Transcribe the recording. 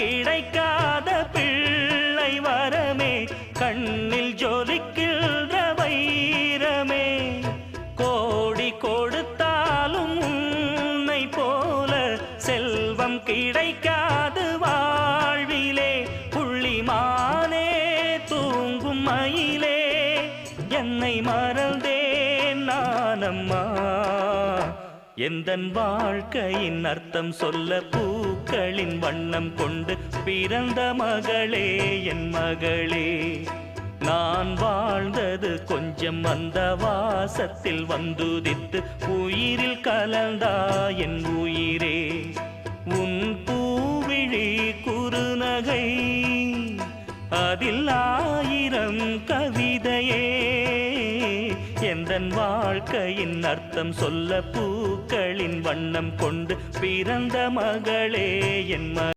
கிடைக்காத பிள்ளை வரமே, கண்ணில் ஜொலிக்கின்ற வைரமே. கோடி கொடுத்தாலும் உன்னை போல செல்வம் கிடைக்காது வாழ்விலே. புள்ளிமானே தூங்கும் மயிலே, என்னை மறந்தேன் நானம்மா. எந்தன் வாழ்க்கையின் அர்த்தம் சொல்ல பூக்களின் வண்ணம் கொண்டு பிறந்த மகளே என் மகளே. நான் வாழ்ந்தது கொஞ்சம் அந்த வாசத்தில் வந்துதித்து உயிரில் கலந்தா என் உயிரே. உன் பூவிழி குறுநகை அதில் 1000 கவிதையே. எந்தன் வாழ்க்கையின் அர்த்தம் சொல்ல பூக்களின் வண்ணம் கொண்டு பிறந்த மகளே என்